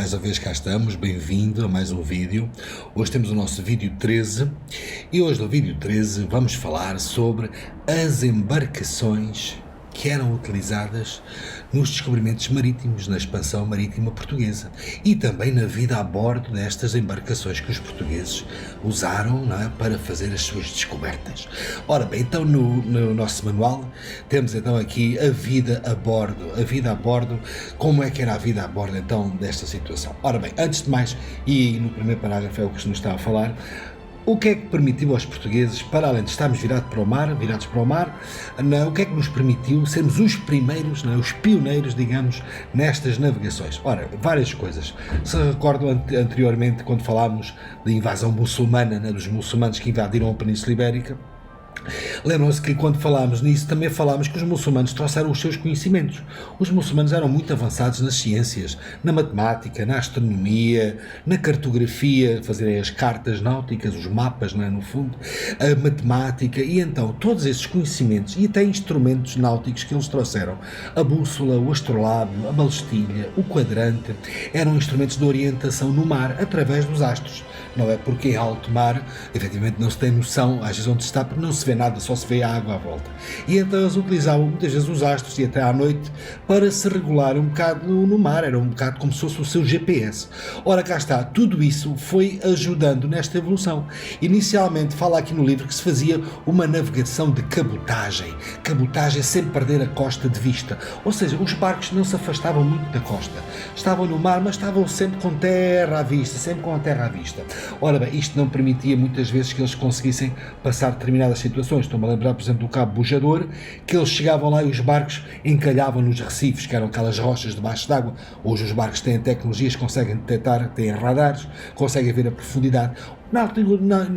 mais uma vez cá estamos, bem-vindo a mais um vídeo. Hoje temos o nosso vídeo 13 e hoje no vídeo 13 vamos falar sobre as embarcações que eram utilizadas nos descobrimentos marítimos, na expansão marítima portuguesa e também na vida a bordo destas embarcações que os portugueses usaram, não é, para fazer as suas descobertas. Ora bem, então no nosso manual temos então aqui a vida a bordo, como é que era a vida a bordo então desta situação. Ora bem, antes de mais, e no primeiro parágrafo é o que se nos está a falar, o que é que permitiu aos portugueses, para além de estarmos virados para o mar, o que é que nos permitiu sermos os primeiros, os pioneiros, digamos, nestas navegações? Ora, várias coisas. Se recordam anteriormente, quando falámos da invasão muçulmana, dos muçulmanos que invadiram a Península Ibérica, lembram-se que quando falámos nisso também falámos que os muçulmanos trouxeram os seus conhecimentos. Os muçulmanos eram muito avançados nas ciências, na matemática, na astronomia, na cartografia, fazerem as cartas náuticas, os mapas, não é, no fundo, a matemática, e então todos esses conhecimentos e até instrumentos náuticos que eles trouxeram, a bússola, o astrolábio, a balestilha, o quadrante, eram instrumentos de orientação no mar através dos astros. Não é porque em alto mar, efetivamente, não se tem noção, às vezes, onde se está, porque não se vê nada, só se vê a água à volta. E então eles utilizavam muitas vezes os astros e até à noite para se regular um bocado no mar, era um bocado como se fosse o seu GPS. Ora, cá está, tudo isso foi ajudando nesta evolução. Inicialmente, fala aqui no livro que se fazia uma navegação de cabotagem. Cabotagem é sempre perder a costa de vista. Ou seja, os barcos não se afastavam muito da costa. Estavam no mar, mas estavam sempre com terra à vista, sempre com a terra à vista. Ora bem, isto não permitia muitas vezes que eles conseguissem passar determinadas situações. Estou-me a lembrar, por exemplo, do Cabo Bujador, que eles chegavam lá e os barcos encalhavam nos recifes, que eram aquelas rochas debaixo d'água. Hoje os barcos têm tecnologias, conseguem detectar, têm radares, conseguem ver a profundidade. Na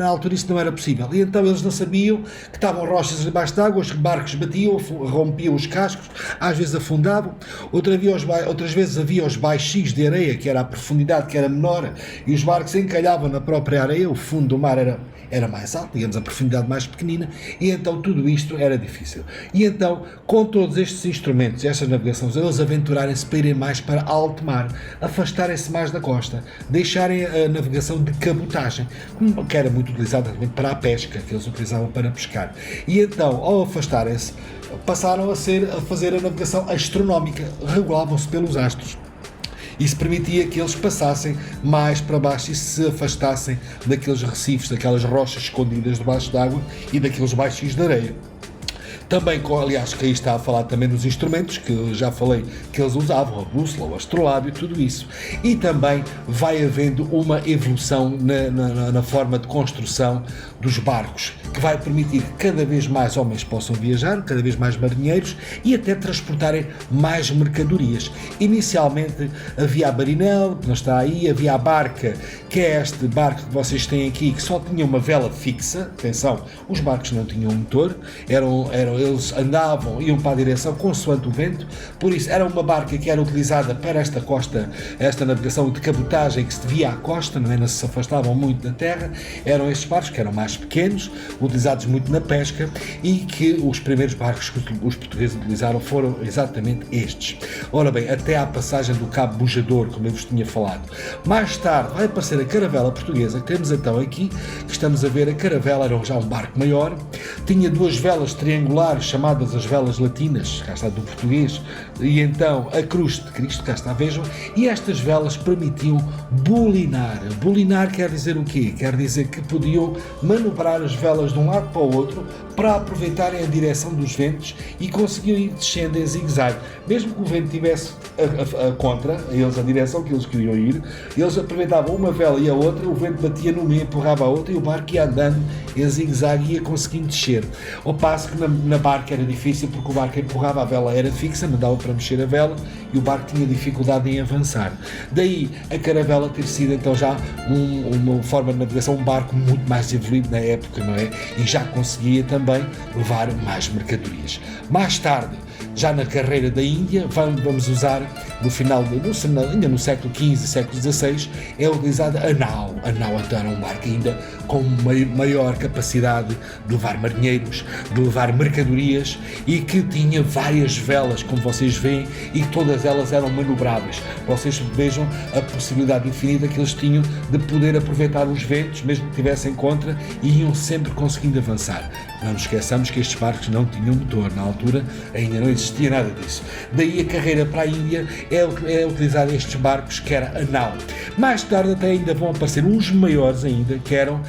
altura isso não era possível, e então eles não sabiam que estavam rochas debaixo d'água, os barcos batiam, rompiam os cascos, às vezes afundavam, outras vezes havia os baixinhos de areia, que era a profundidade que era menor, e os barcos encalhavam na própria areia, o fundo do mar era mais alto, digamos, a profundidade mais pequenina, e então tudo isto era difícil. E então, com todos estes instrumentos, estas navegações, eles aventurarem-se para irem mais para alto mar, afastarem-se mais da costa, deixarem a navegação de cabotagem, que era muito utilizada também para a pesca, que eles utilizavam para pescar. E então, ao afastarem-se, passaram a fazer a navegação astronómica, regulavam-se pelos astros. Isso permitia que eles passassem mais para baixo e se afastassem daqueles recifes, daquelas rochas escondidas debaixo d'água e daqueles baixinhos de areia. Também, aliás, que aí está a falar também dos instrumentos, que eu já falei que eles usavam, a bússola, o astrolábio, tudo isso. E também vai havendo uma evolução na forma de construção dos barcos, que vai permitir que cada vez mais homens possam viajar, cada vez mais marinheiros e até transportarem mais mercadorias. Inicialmente havia a barinel, que não está aí, havia a barca, que é este barco que vocês têm aqui, que só tinha uma vela fixa. Atenção, os barcos não tinham motor, eles andavam, iam para a direção consoante o vento, por isso era uma barca que era utilizada para esta costa, esta navegação de cabotagem que se devia à costa, não se afastavam muito da terra. Eram estes barcos que eram mais pequenos, utilizados muito na pesca, e que os primeiros barcos que os portugueses utilizaram foram exatamente estes. Ora bem, até à passagem do Cabo Bujador, como eu vos tinha falado. Mais tarde vai aparecer a caravela portuguesa, que temos então aqui, que estamos a ver. A caravela era já um barco maior, tinha duas velas triangulares, chamadas as velas latinas, cá está do português, e então a cruz de Cristo, cá está, vejam, e estas velas permitiam bulinar. Bulinar quer dizer o quê? Quer dizer que podiam manobrar as velas de um lado para o outro para aproveitarem a direção dos ventos e conseguiam ir descendo em zigue-zague. Mesmo que o vento tivesse contra eles, a direção que eles queriam ir, eles aproveitavam uma vela e a outra, o vento batia numa e empurrava a outra, e o barco ia andando em zigue-zague e ia conseguindo descer. Ao passo que na barca era difícil, porque o barco empurrava, a vela era fixa, não dava para mexer a vela e o barco tinha dificuldade em avançar. Daí a caravela ter sido então já uma forma de navegação, um barco muito mais evoluído na época, não é? E já conseguia também levar mais mercadorias. Mais tarde, já na carreira da Índia, vamos usar no final, ainda no século XV, século XVI, é utilizada a nau. A nau então era um barco ainda com maior capacidade de levar marinheiros, de levar mercadorias, e que tinha várias velas, como vocês veem, e todas todas elas eram manobráveis. Vocês vejam a possibilidade infinita que eles tinham de poder aproveitar os ventos, mesmo que tivessem contra, e iam sempre conseguindo avançar. Não nos esqueçamos que estes barcos não tinham motor, na altura ainda não existia nada disso. Daí a carreira para a Índia é utilizar estes barcos que era a nau. Mais tarde até ainda vão aparecer uns maiores ainda, que eram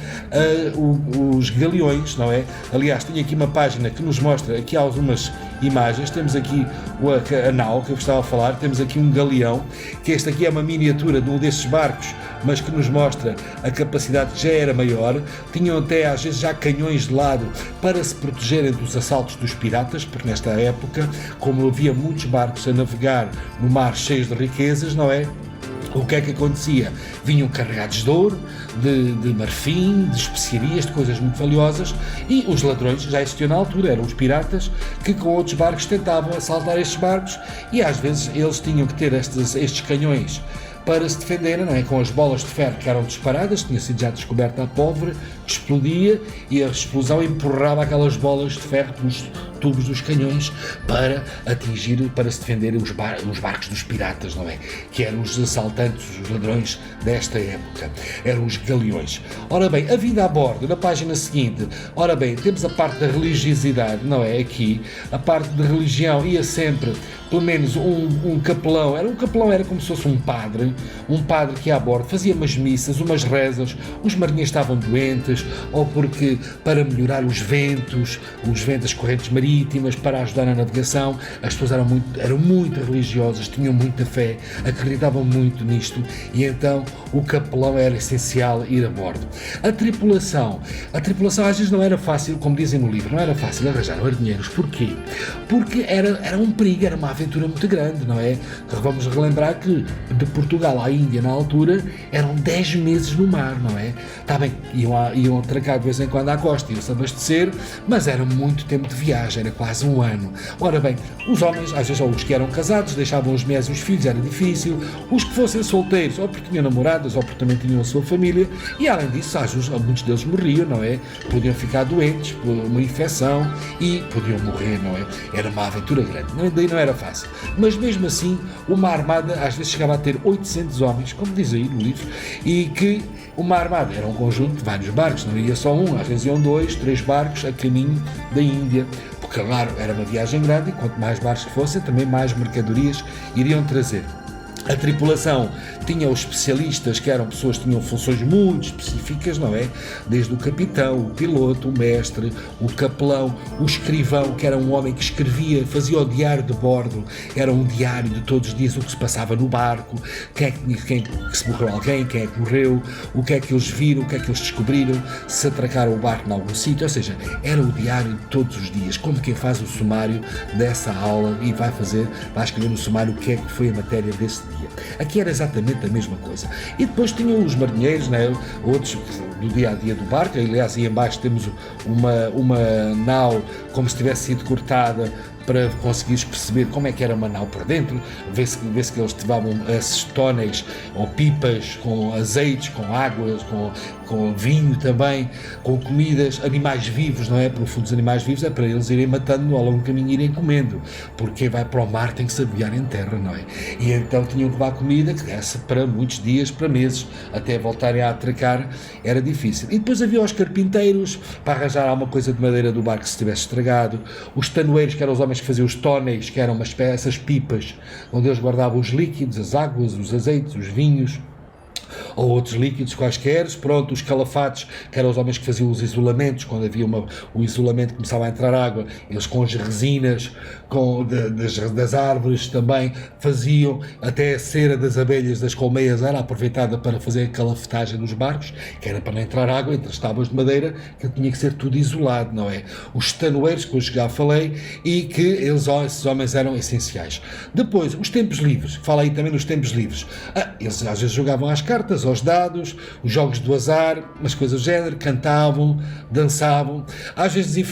os galeões, não é? Aliás, tenho aqui uma página que nos mostra aqui algumas imagens. Temos aqui a nau que eu estava a falar, temos aqui um galeão, que este aqui é uma miniatura de um desses barcos, mas que nos mostra a capacidade que já era maior. Tinham até às vezes já canhões de lado para se protegerem dos assaltos dos piratas, porque nesta época, como havia muitos barcos a navegar no mar cheios de riquezas, não é? O que é que acontecia? Vinham carregados de ouro, de marfim, de especiarias, de coisas muito valiosas, e os ladrões já existiam na altura, eram os piratas que com outros barcos tentavam assaltar estes barcos, e às vezes eles tinham que ter estes canhões para se defenderem, não é? Com as bolas de ferro que eram disparadas, tinha sido já descoberta a pólvora, explodia e a explosão empurrava aquelas bolas de ferro pelos tubos dos canhões para atingir, para se defenderem os barcos dos piratas, não é? Que eram os assaltantes, os ladrões desta época, eram os galeões. Ora bem, a vida a bordo, na página seguinte, ora bem, temos a parte da religiosidade, não é? Aqui, a parte de religião ia sempre, pelo menos um capelão, era como se fosse um padre que ia a bordo, fazia umas missas, umas rezas, os marinheiros estavam doentes, ou porque para melhorar os ventos, as correntes marítimas, para ajudar na navegação. As pessoas eram muito religiosas, tinham muita fé, acreditavam muito nisto, e então o capelão era essencial ir a bordo. A tripulação às vezes não era fácil, como dizem no livro, não era fácil arranjar marinheiros. Porquê? Porque era um perigo, era uma aventura muito grande, não é? Vamos relembrar que de Portugal à Índia, na altura, eram 10 meses no mar, não é? Está bem, iam atracar de vez em quando à costa, iam-se abastecer, mas era muito tempo de viagem, era quase um ano. Ora bem, os homens, às vezes, ou os que eram casados, deixavam as mulheres e os filhos, era difícil. Os que fossem solteiros, ou porque tinham namoradas, ou porque também tinham a sua família, e além disso, muitos deles morriam, não é? Podiam ficar doentes por uma infecção e podiam morrer, não é? Era uma aventura grande, daí não era fácil. Mas mesmo assim, uma armada às vezes chegava a ter 800 homens, como diz aí no livro, e que uma armada era um conjunto de vários barcos, não ia só um, às vezes iam 2, 3 barcos a caminho da Índia, porque claro, era uma viagem grande e quanto mais barcos que fossem, também mais mercadorias iriam trazer. A tripulação tinha os especialistas, que eram pessoas que tinham funções muito específicas, não é? Desde o capitão, o piloto, o mestre, o capelão, o escrivão, que era um homem que escrevia, fazia o diário de bordo, era um diário de todos os dias, o que se passava no barco, quem se morreu alguém, quem é que morreu, o que é que eles viram, o que é que eles descobriram, se atracaram o barco em algum sítio, ou seja, era o diário de todos os dias, como quem faz o sumário dessa aula e vai escrever no sumário o que é que foi a matéria desse dia. Aqui era exatamente a mesma coisa. E depois tinham os marinheiros, né, outros do dia-a-dia do barco. Aliás, aí em baixo temos uma nau como se tivesse sido cortada, para conseguires perceber como é que era uma nau por dentro. Vê-se que eles levavam esses tóneis ou pipas com azeites, com águas, com vinho também, com comidas, animais vivos, não é? Porque no fundo os animais vivos é para eles irem matando ao longo do caminho, irem comendo, porque quem vai para o mar tem que se aviar em terra, não é? E então tinham que levar comida que desse para muitos dias, para meses, até voltarem a atracar, era difícil. E depois havia os carpinteiros para arranjar alguma coisa de madeira do barco que se tivesse estragado, os tanoeiros, que eram os homens que faziam os tóneis, que eram essas pipas onde eles guardavam os líquidos, as águas, os azeites, os vinhos, ou outros líquidos quaisquer. Pronto, os calafates, que eram os homens que faziam os isolamentos, quando havia o isolamento começava a entrar água, eles com as resinas das árvores também faziam, até a cera das abelhas das colmeias era aproveitada para fazer a calafetagem dos barcos, que era para não entrar água entre as tábuas de madeira, que tinha que ser tudo isolado, não é? Os tanoeiros, que eu já falei, e que esses homens eram essenciais. Depois, os tempos livres, fala aí também nos tempos livres. Eles às vezes jogavam às cartas, cartas, aos dados, os jogos do azar, umas coisas do género, cantavam, dançavam, às vezes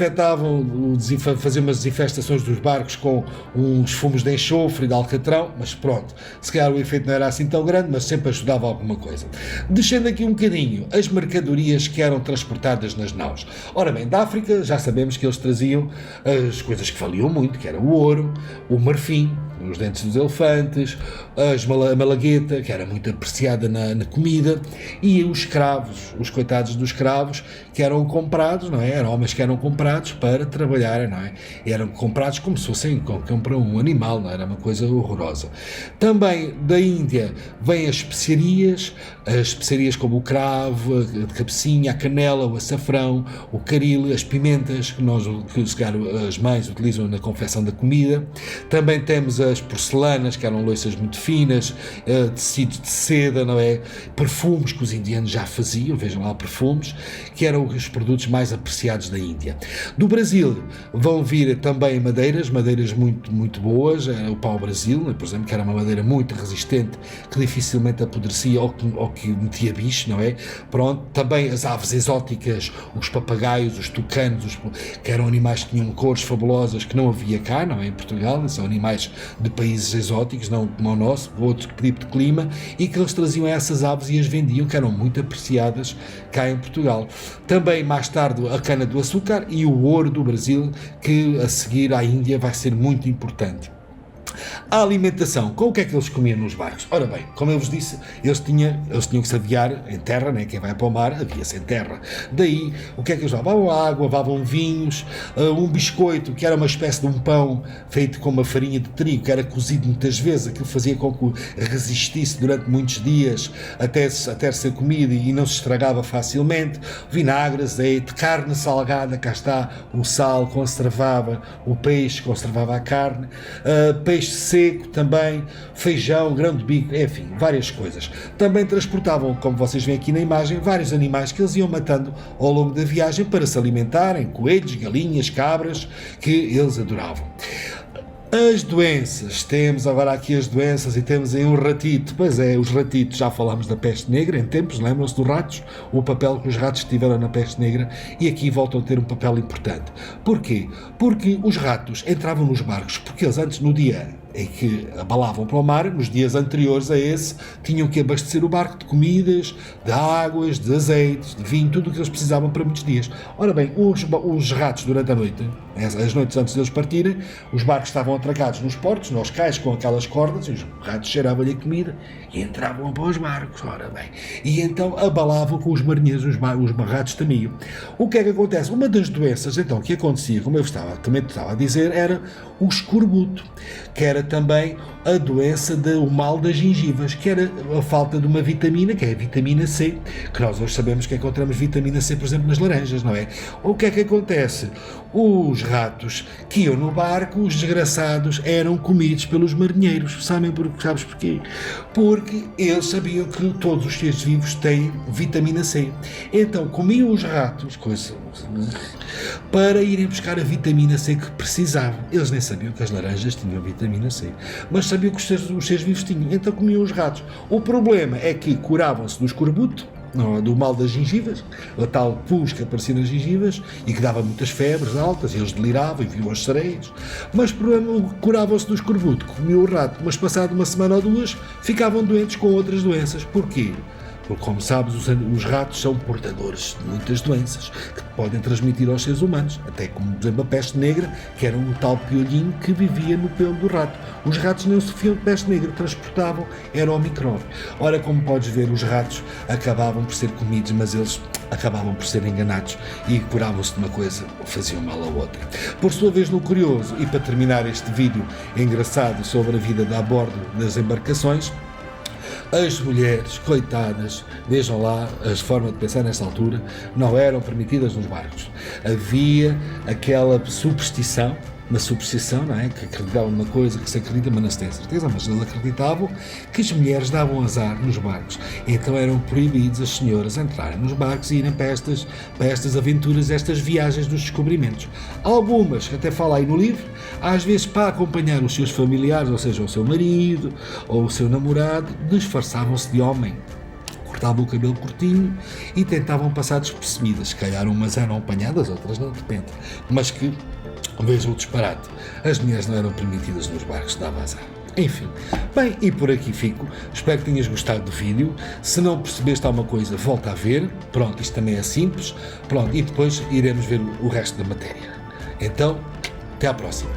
faziam umas desinfestações dos barcos com uns fumos de enxofre e de alcatrão, mas pronto, se calhar o efeito não era assim tão grande, mas sempre ajudava alguma coisa. Descendo aqui um bocadinho, as mercadorias que eram transportadas nas naus. Ora bem, da África já sabemos que eles traziam as coisas que valiam muito, que era o ouro, o marfim, os dentes dos elefantes, a malagueta, que era muito apreciada na comida, e os escravos, os coitados dos escravos, que eram comprados, não é? Eram homens que eram comprados para trabalhar, não é? Eram comprados como se fossem comprar um animal, não é? Era uma coisa horrorosa. Também da Índia vêm as especiarias como o cravo, a cabecinha, a canela, o açafrão, o caril, as pimentas, que se calhar as mães utilizam na confecção da comida. Também temos as porcelanas, que eram louças muito finas, tecidos de seda, não é? Perfumes que os indianos já faziam, vejam lá, perfumes, que eram os produtos mais apreciados da Índia. Do Brasil vão vir também madeiras muito, muito boas, o pau-brasil, por exemplo, que era uma madeira muito resistente, que dificilmente apodrecia ou que metia bicho, não é? Pronto, também as aves exóticas, os papagaios, os tucanos, que eram animais que tinham cores fabulosas que não havia cá, não é? Em Portugal, são animais de países exóticos, não como o nosso, outro tipo de clima, e que eles traziam essas aves e as vendiam, que eram muito apreciadas cá em Portugal. Também, mais tarde, a cana-do-açúcar e o ouro do Brasil, que a seguir à Índia vai ser muito importante. A alimentação, com o que é que eles comiam nos barcos? Ora bem, como eu vos disse, eles tinham que se aviar em terra, né? Quem vai para o mar avia-se em terra. Daí, o que é que eles levavam? Água, levavam vinhos, um biscoito, que era uma espécie de um pão feito com uma farinha de trigo, que era cozido muitas vezes, aquilo fazia com que resistisse durante muitos dias até ser comido e não se estragava facilmente. Vinagre, azeite, carne salgada, cá está, o sal conservava o peixe, conservava a carne, peixe seco também, feijão, grão de bico, enfim, várias coisas. Também transportavam, como vocês veem aqui na imagem, vários animais que eles iam matando ao longo da viagem para se alimentarem, coelhos, galinhas, cabras, que eles adoravam. As doenças, temos agora aqui as doenças e temos aí um ratito. Pois é, os ratitos, já falámos da peste negra em tempos, lembram-se dos ratos? O papel que os ratos tiveram na peste negra, e aqui voltam a ter um papel importante. Porquê? Porque os ratos entravam nos barcos, porque eles antes, no dia em que abalavam para o mar, nos dias anteriores a esse, tinham que abastecer o barco de comidas, de águas, de azeites, de vinho, tudo o que eles precisavam para muitos dias. Ora bem, os ratos durante a noite, as noites antes deles partirem, os barcos estavam atracados nos portos, nos cais com aquelas cordas, e os ratos cheiravam-lhe a comida e entravam para os barcos, ora bem. E então abalavam com os marinheiros, os ratos temiam. O que é que acontece? Uma das doenças, então, que acontecia, como eu também estava a dizer, era o escorbuto, que era também a doença o mal das gengivas, que era a falta de uma vitamina, que é a vitamina C, que nós hoje sabemos que encontramos vitamina C, por exemplo, nas laranjas, não é? O que é que acontece? Os ratos que iam no barco, os desgraçados, eram comidos pelos marinheiros. Sabes porquê? Porque eles sabiam que todos os seres vivos têm vitamina C. Então comiam os ratos, para irem buscar a vitamina C que precisavam. Eles nem sabiam que as laranjas tinham vitamina C, mas sabiam que os seres vivos tinham, então comiam os ratos. O problema é que curavam-se do escorbuto, do mal das gengivas, a tal pus que aparecia nas gengivas e que dava muitas febres altas, e eles deliravam e viam as sereias, mas curavam-se do escorbuto, comiam o rato, mas passado uma semana ou duas ficavam doentes com outras doenças. Porquê? Porque, como sabes, os ratos são portadores de muitas doenças que podem transmitir aos seres humanos, até como, por exemplo, a peste negra, que era um tal piolhinho que vivia no pelo do rato. Os ratos não sofriam de peste negra, transportavam, era o micróbio. Ora, como podes ver, os ratos acabavam por ser comidos, mas eles acabavam por ser enganados e curavam-se de uma coisa, faziam mal a outra. Por sua vez, no curioso, e para terminar este vídeo engraçado sobre a vida a bordo das embarcações, as mulheres, coitadas, vejam lá a forma de pensar nessa altura, não eram permitidas nos barcos. Havia aquela superstição, uma superstição, não é? Que acreditavam numa coisa que se acredita, mas não se tem certeza, mas eles acreditavam que as mulheres davam azar nos barcos. Então eram proibidos as senhoras entrarem nos barcos e irem para estas aventuras, estas viagens dos descobrimentos. Algumas, que até fala aí no livro, às vezes para acompanhar os seus familiares, ou seja, o seu marido ou o seu namorado, disfarçavam-se de homem. cortavam o cabelo curtinho e tentavam passar despercebidas. Se calhar umas eram apanhadas, outras não, depende. Mas que, vejam o disparate, as mulheres não eram permitidas nos barcos, dava azar. Enfim, bem, e por aqui fico. Espero que tenhas gostado do vídeo. Se não percebeste alguma coisa, volta a ver. Pronto, isto também é simples. Pronto, e depois iremos ver o resto da matéria. Então, até à próxima.